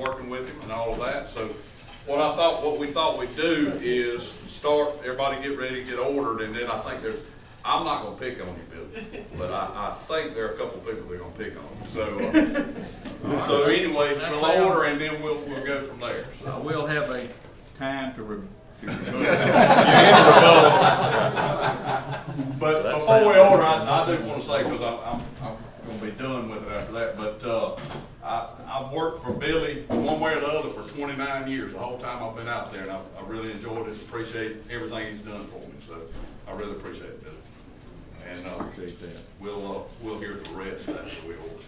working with him and all of that. So what we thought we'd do is start, everybody get ready, get ordered, and then I think I'm not gonna pick on you, Billy, but I think there are a couple of people that are gonna pick on you. So anyways, we'll order and then we'll go from there. So. We'll have a time to But before we order, I do want to say, because I'm going to be done with it after that, but I've worked for Billy one way or the other for 29 years, the whole time I've been out there, and I really enjoyed it, appreciate everything he's done for me, so I really appreciate it, Billy. And appreciate that. We'll hear the rest after we order.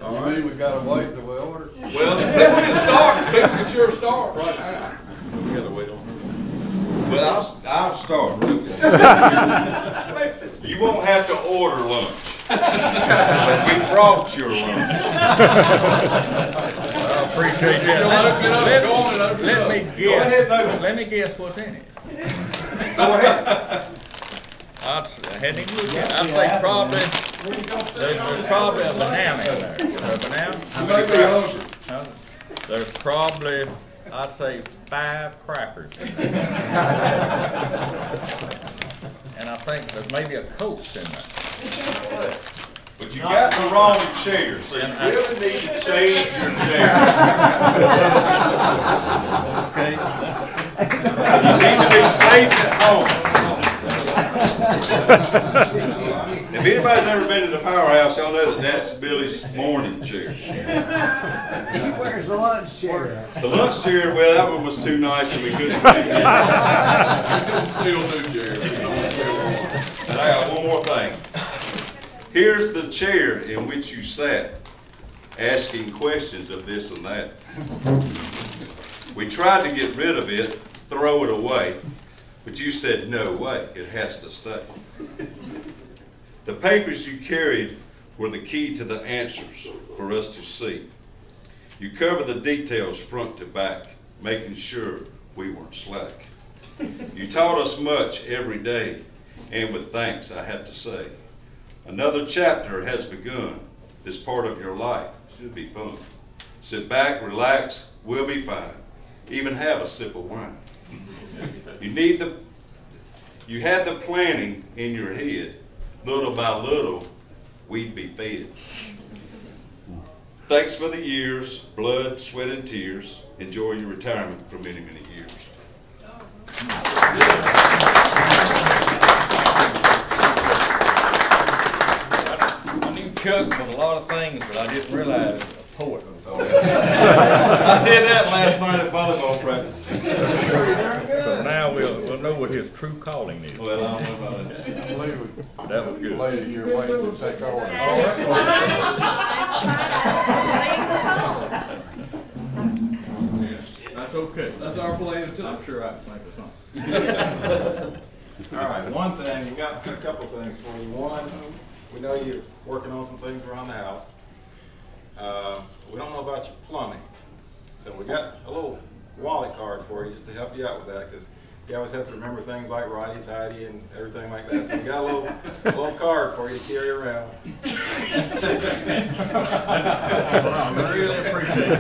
All right, we got to wait till we order. Well, people can start. People can sure start right now. We got to wait on her. Well, I'll start. You won't have to order lunch. We brought your lunch. I appreciate that. Let me guess. Let me guess what's in it. Go ahead. I'd say probably there's probably a banana in there. Is there a banana? How many crackers? There's probably, I'd say, 5 crackers. And I think there's maybe a Coke in there. But you got the wrong chair, so you really need to change your chair. Okay. You need to be safe at home. If anybody's ever been to the powerhouse, y'all know that that's Billy's morning chair. Where's the lunch chair? The lunch chair, well, that one was too nice and we couldn't take it. We couldn't steal new chairs. And I got one more thing. Here's the chair in which you sat, asking questions of this and that. We tried to get rid of it, throw it away, but you said, no way, it has to stay. The papers you carried were the key to the answers for us to see. You covered the details front to back, making sure we weren't slack. You taught us much every day, and with thanks, I have to say. Another chapter has begun. This part of your life should be fun. Sit back, relax, we'll be fine. Even have a sip of wine. You had the planning in your head. Little by little, we'd be fed. Thanks for the years, blood, sweat, and tears. Enjoy your retirement for many, many years. I knew Chuck was a lot of things, but I didn't realize a poet was all that. I did that last night at volleyball practice. So now we'll know what his true calling is. Well, I don't know about that. I believe That was good. lady here waiting to take over. That's okay. That's our plan too. I'm sure I can think of something. All right, one thing, we got a couple things for you. One, we know you're working on some things around the house. We don't know about your plumbing. So we got a little wallet card for you just to help you out with that, because you always have to remember things like righty, tighty, and everything like that. So we got a little card for you to carry around. I really appreciate it.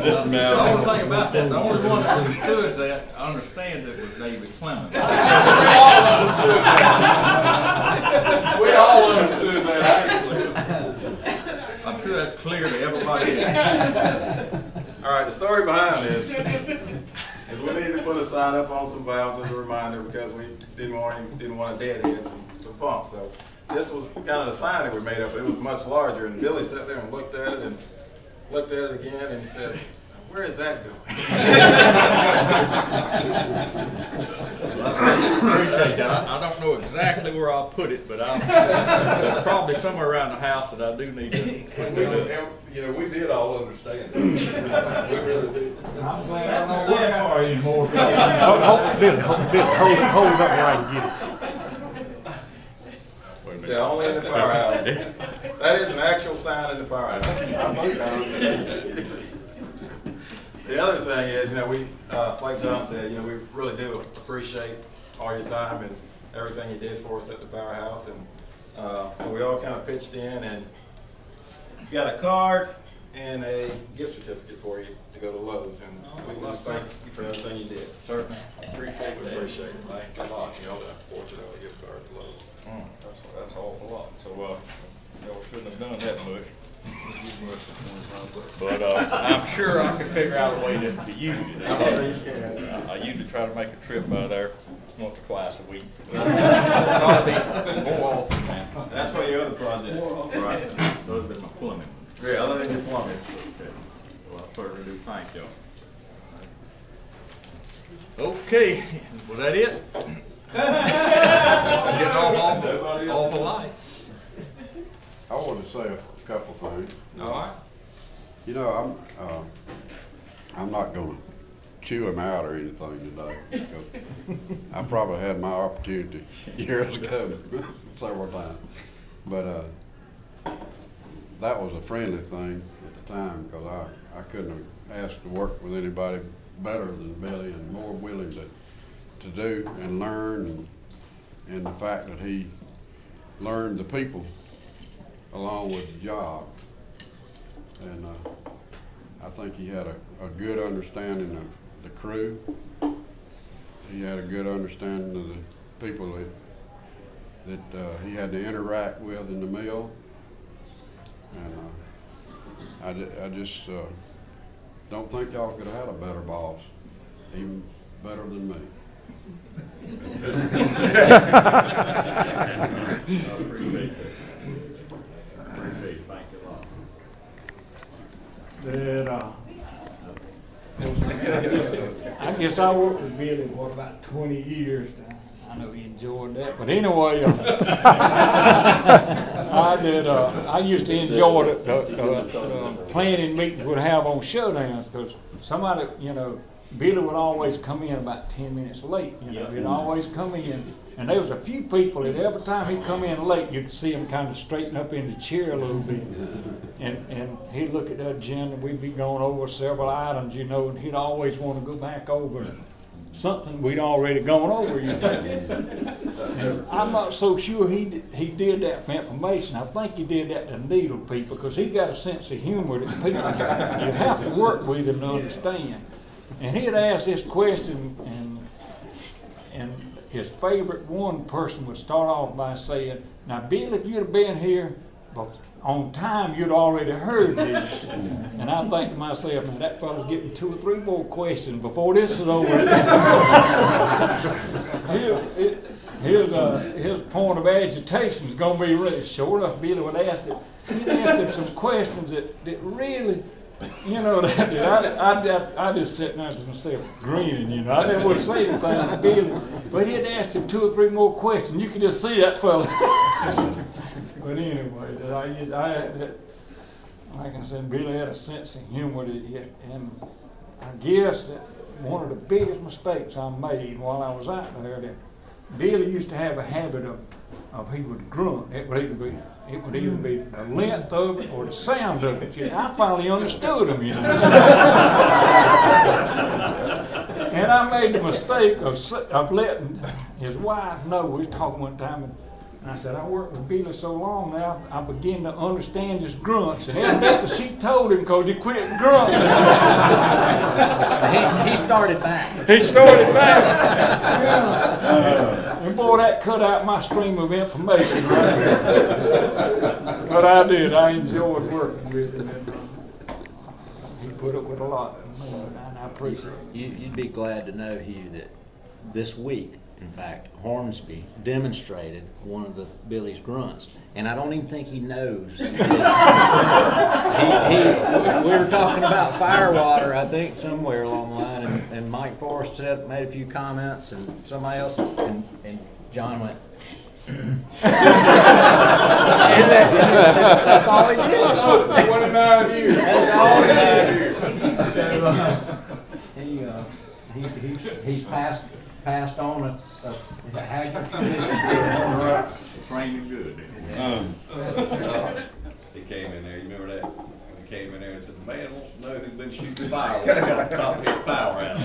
This man. The only thing about that, the only one that understood that, understands it was David Clement. We all understood that, actually. I'm sure that's clear to everybody. All right, the story behind this is we needed to put a sign up on some valves as a reminder, because we didn't want to deadhead some pumps. So this was kind of the sign that we made up. It was much larger, and Billy sat there and looked at it and looked at it again, and he said, "Where is that going?" I appreciate that. I don't know exactly where I'll put it, but there's probably somewhere around the house that I do need to. And we did all understand that. We really did. I'm glad I don't work for you anymore. Hold it up where I can get it. Yeah, only in the powerhouse. That is an actual sign in the powerhouse. The other thing is, we, like John said, we really do appreciate all your time and everything you did for us at the powerhouse, and so we all kind of pitched in, and got a card and a gift certificate for you to go to Lowe's, and we just thank you for everything you did. Certainly, appreciate We that. appreciate it. Thank you a lot, It's y'all. a $4 gift card to Lowe's. That's an awful lot, so, y'all shouldn't have done that much. But, I'm sure I could figure out a way to use it. I usually try to make a trip by there once or twice a week. Try to be more often, man. That's for your other projects. Right, those have been my plumbing. Yeah, other than your plumbing. Well, I certainly do thank y'all. Okay, was that it? Getting awful light. I want to say a couple things. All right. You know, I'm not going to chew him out or anything today, because I probably had my opportunity years ago several times. But that was a friendly thing at the time, because I couldn't have asked to work with anybody better than Billy, and more willing to do and learn, and the fact that he learned the people along with the job. And I think he had a good understanding of the crew. He had a good understanding of the people that he had to interact with in the mill. And I just don't think y'all could have had a better boss, even better than me. I appreciate that. Appreciate it. Thank you a lot. I guess I worked with Billy for about 20 years. I know he enjoyed that, but anyway, I used to enjoy the planning meetings we'd have on showdowns, because somebody, you know, Billy would always come in about 10 minutes late. You know, he'd always come in, and there was a few people that every time he'd come in late, you could see him kind of straighten up in the chair a little bit, and he'd look at the agenda. We'd be going over several items, you know, and he'd always want to go back over something we'd already gone over, you know. And I'm not so sure he did that for information. I think he did that to needle people, because he got a sense of humor that people you have to work with him to understand. And he'd ask this question, and his favorite one person would start off by saying, "Now, Bill, if you'd have been here on time, you'd already heard this." And I think to myself, "Now, that fellow's getting 2 or 3 more questions before this is over." His point of agitation is going to be really sure enough. Billy would ask him. He'd ask him some questions that really, you know, I just sitting there to myself grinning, you know. I didn't want to say anything to Billy, but he'd asked him 2 or 3 more questions. You could just see that fella. But anyway, like I said, Billy had a sense of humor, and I guess that one of the biggest mistakes I made while I was out there, that Billy used to have a habit of he would grunt. It would either be the length of it or the sound of it. You know, I finally understood him, you know. And I made the mistake of letting his wife know. We was talking one time, and I said, "I worked with Billy so long now, I begin to understand his grunts." And evidently she told him, because he quit grunting. He started back. He started back. And boy, that cut out my stream of information right there. But I did. I enjoyed working with him. And, he put up with a lot, and I appreciate it. You'd be glad to know, Hugh, that this week, in fact, Hornsby demonstrated one of Billy's grunts, and I don't even think he knows. We were talking about firewater, I think, somewhere along the line, and Mike Forrest made a few comments, and somebody else, and John went. That's all he did. 29 years. That's all he did. He's passed on a Hagner position. Training good. He came in there, you remember that? He came in there and said, "The man wants to know who's been shooting fireworks off the top of his power out."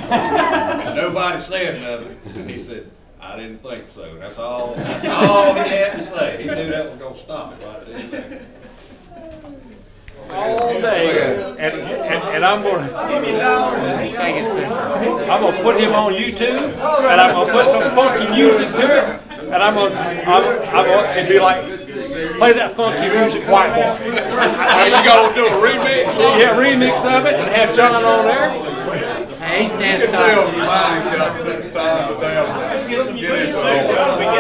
And nobody said nothing. And he said, "I didn't think so." That's all he had to say. He knew that was going to stop it right there. all day, and I'm gonna put him on YouTube, and I'm gonna put some funky music to it, and I'm gonna it'd be like, play that funky music, white boy. Are you gonna do a remix? Yeah, remix of it, and have John on there. You can tell Monty's got time to get into it.